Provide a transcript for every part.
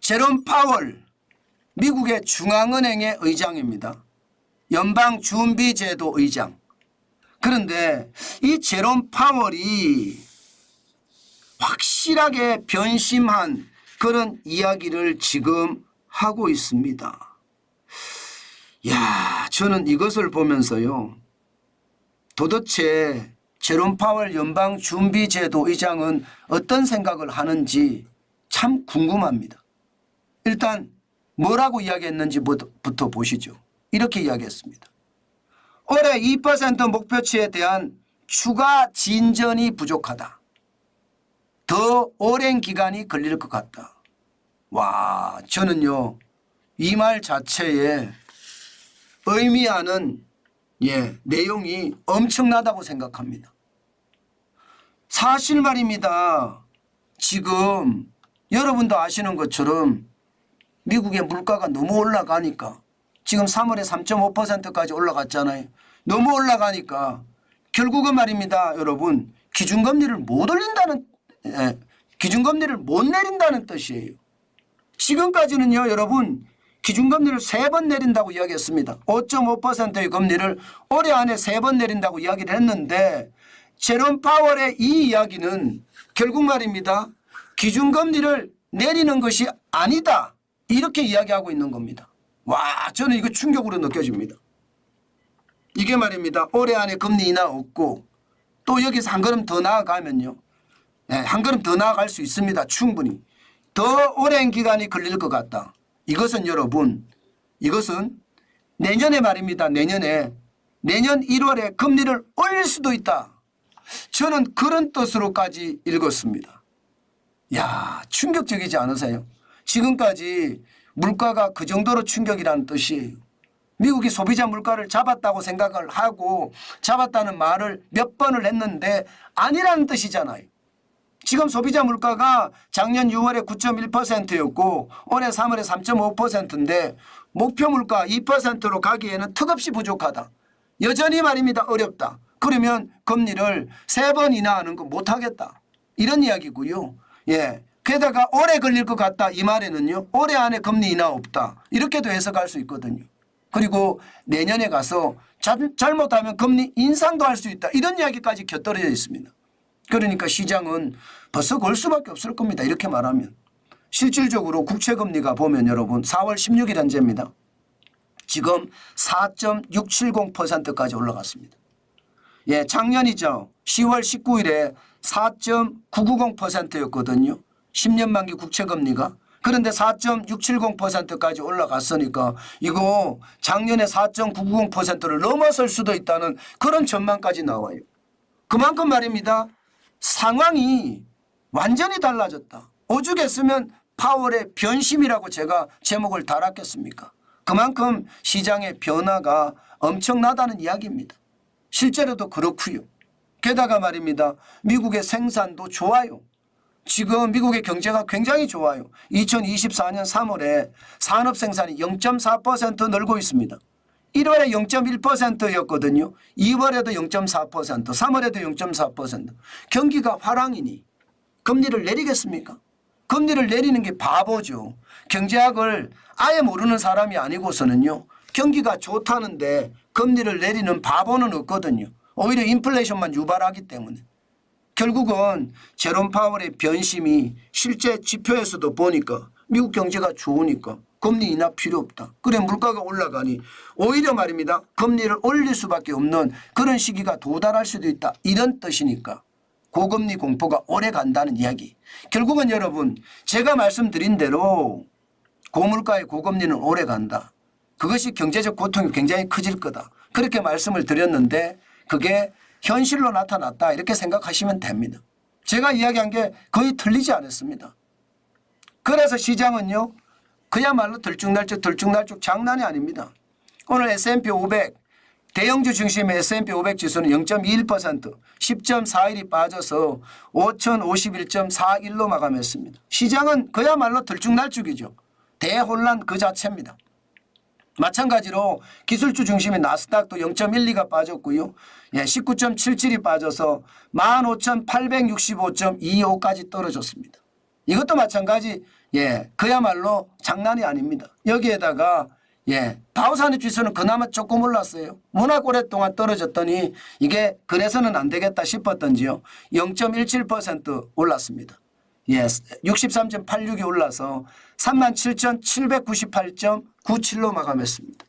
제롬 파월 미국의 중앙은행의 의장입니다. 연방준비제도 의장. 그런데 이 제롬 파월이 확실하게 변심한 그런 이야기를 지금 하고 있습니다. 야, 저는 이것을 보면서요. 도대체 제롬 파월 연방준비제도 의장은 어떤 생각을 하는지 참 궁금합니다. 일단 뭐라고 이야기했는지부터 보시죠. 이렇게 이야기했습니다. 올해 2% 목표치에 대한 추가 진전이 부족하다. 더 오랜 기간이 걸릴 것 같다. 와, 저는요 이 말 자체에 의미하는 내용이 엄청나다고 생각합니다. 사실 말입니다. 지금 여러분도 아시는 것처럼 미국의 물가가 너무 올라가니까 지금 3월에 3.5%까지 올라갔잖아요. 너무 올라가니까 결국은 말입니다. 여러분 기준금리를 못 올린다는 기준금리를 못 내린다는 뜻이에요. 지금까지는요 여러분 기준금리를 3번 내린다고 이야기했습니다. 5.5%의 금리를 올해 안에 3번 내린다고 이야기를 했는데 제롬 파월의 이 이야기는 결국 말입니다. 기준금리를 내리는 것이 아니다. 이렇게 이야기하고 있는 겁니다. 와, 저는 이거 충격으로 느껴집니다. 이게 말입니다. 올해 안에 금리 인하 없고 또 여기서 한 걸음 더 나아가면요. 한 걸음 더 나아갈 수 있습니다. 충분히. 더 오랜 기간이 걸릴 것 같다. 이것은 여러분, 이것은 내년에 말입니다. 내년 1월에 금리를 올릴 수도 있다. 저는 그런 뜻으로까지 읽었습니다. 야, 충격적이지 않으세요? 지금까지 물가가 그 정도로 충격이라는 뜻이에요. 미국이 소비자 물가를 잡았다고 생각을 하고 잡았다는 말을 몇 번을 했는데 아니라는 뜻이잖아요. 지금 소비자 물가가 작년 6월에 9.1%였고 올해 3월에 3.5%인데 목표 물가 2%로 가기에는 턱없이 부족하다. 여전히 말입니다. 어렵다. 그러면 금리를 3번 인하하는 거 못하겠다. 이런 이야기고요. 게다가 오래 걸릴 것 같다. 이 말에는요. 올해 안에 금리 인하 없다. 이렇게도 해석할 수 있거든요. 그리고 내년에 가서 잘못하면 금리 인상도 할 수 있다. 이런 이야기까지 곁들여져 있습니다. 그러니까 시장은 벌써 걸 수밖에 없을 겁니다. 이렇게 말하면. 실질적으로 국채금리가 보면 여러분 4월 16일 현재입니다. 지금 4.670%까지 올라갔습니다. 작년이죠. 10월 19일에 4.990%였거든요. 10년 만기 국채금리가. 그런데 4.670%까지 올라갔으니까 이거 작년에 4.990%를 넘어설 수도 있다는 그런 전망까지 나와요. 그만큼 말입니다. 상황이 완전히 달라졌다. 오죽했으면 파월의 변심이라고 제가 제목을 달았겠습니까? 그만큼 시장의 변화가 엄청나다는 이야기입니다. 실제로도 그렇고요. 게다가 말입니다. 미국의 생산도 좋아요. 지금 미국의 경제가 굉장히 좋아요. 2024년 3월에 산업 생산이 0.4% 늘고 있습니다. 1월에 0.1%였거든요. 2월에도 0.4%, 3월에도 0.4%. 경기가 화랑이니 금리를 내리겠습니까? 금리를 내리는 게 바보죠. 경제학을 아예 모르는 사람이 아니고서는요. 경기가 좋다는데 금리를 내리는 바보는 없거든요. 오히려 인플레이션만 유발하기 때문에. 결국은 제롬 파월의 변심이 실제 지표에서도 보니까 미국 경제가 좋으니까 금리 인하 필요 없다. 그래 물가가 올라가니 오히려 말입니다. 금리를 올릴 수밖에 없는 그런 시기가 도달할 수도 있다. 이런 뜻이니까 고금리 공포가 오래 간다는 이야기. 결국은 여러분 제가 말씀드린 대로 고물가의 고금리는 오래 간다. 그것이 경제적 고통이 굉장히 커질 거다. 그렇게 말씀을 드렸는데 그게 현실로 나타났다. 이렇게 생각하시면 됩니다. 제가 이야기한 게 거의 틀리지 않았습니다. 그래서 시장은요. 그야말로 들쭉날쭉 장난이 아닙니다. 오늘 S&P 500 대형주 중심의 S&P 500 지수는 0.21% 10.41이 빠져서 5051.41로 마감했습니다. 시장은 그야말로 들쭉날쭉이죠. 대혼란 그 자체입니다. 마찬가지로 기술주 중심의 나스닥도 0.12가 빠졌고요. 19.77이 빠져서 15,865.25까지 떨어졌습니다. 이것도 마찬가지 예, 그야말로 장난이 아닙니다. 여기에다가 예, 다우산업지수는 그나마 조금 올랐어요. 워낙 오랫동안 떨어졌더니 이게 그래서는 안 되겠다 싶었던지요. 0.17% 올랐습니다. 예, 63.86이 올라서 37,798.97로 마감했습니다.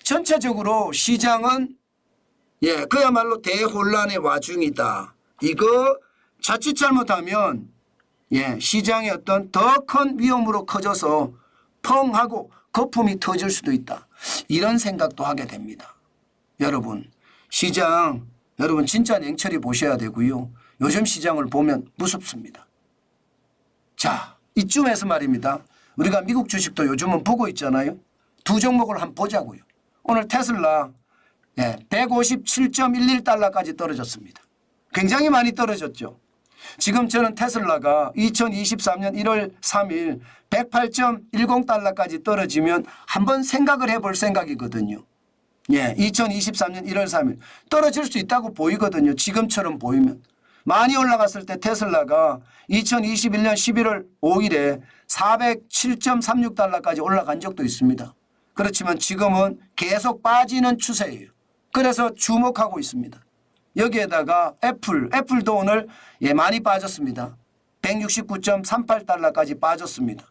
전체적으로 시장은 예, 그야말로 대혼란의 와중이다. 이거 자칫 잘못하면 예, 시장의 어떤 더 큰 위험으로 커져서 펑 하고 거품이 터질 수도 있다. 이런 생각도 하게 됩니다. 여러분, 시장 여러분 진짜 냉철히 보셔야 되고요. 요즘 시장을 보면 무섭습니다. 자, 이쯤에서 말입니다. 우리가 미국 주식도 요즘은 보고 있잖아요. 두 종목을 한번 보자고요. 오늘 테슬라 157.11달러까지 떨어졌습니다. 굉장히 많이 떨어졌죠. 지금 저는 테슬라가 2023년 1월 3일 108.10달러까지 떨어지면 한번 생각을 해볼 생각이거든요. 예, 2023년 1월 3일 떨어질 수 있다고 보이거든요. 지금처럼 보이면. 많이 올라갔을 때 테슬라가 2021년 11월 5일에 407.36달러까지 올라간 적도 있습니다. 그렇지만 지금은 계속 빠지는 추세예요. 그래서 주목하고 있습니다. 여기에다가 애플도 오늘 많이 빠졌습니다. 169.38달러까지 빠졌습니다.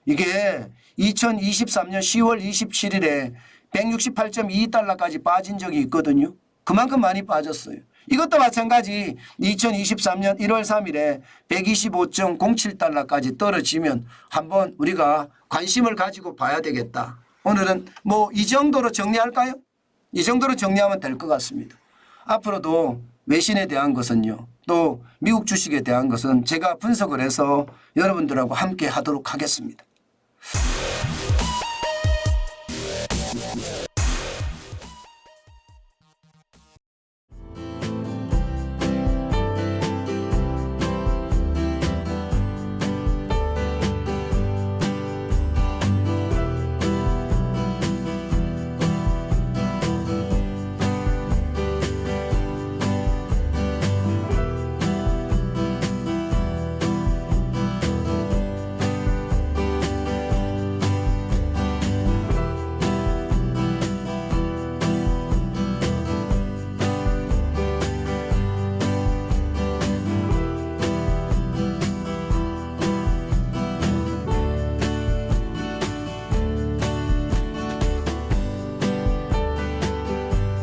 이게 2023년 10월 27일에 168.22달러까지 빠진 적이 있거든요. 그만큼 많이 빠졌어요. 이것도 마찬가지 2023년 1월 3일에 125.07달러까지 떨어지면 한번 우리가 관심을 가지고 봐야 되겠다. 오늘은 뭐 이 정도로 정리할까요? 이 정도로 정리하면 될 것 같습니다. 앞으로도 외신에 대한 것은요. 또 미국 주식에 대한 것은 제가 분석을 해서 여러분들하고 함께 하도록 하겠습니다.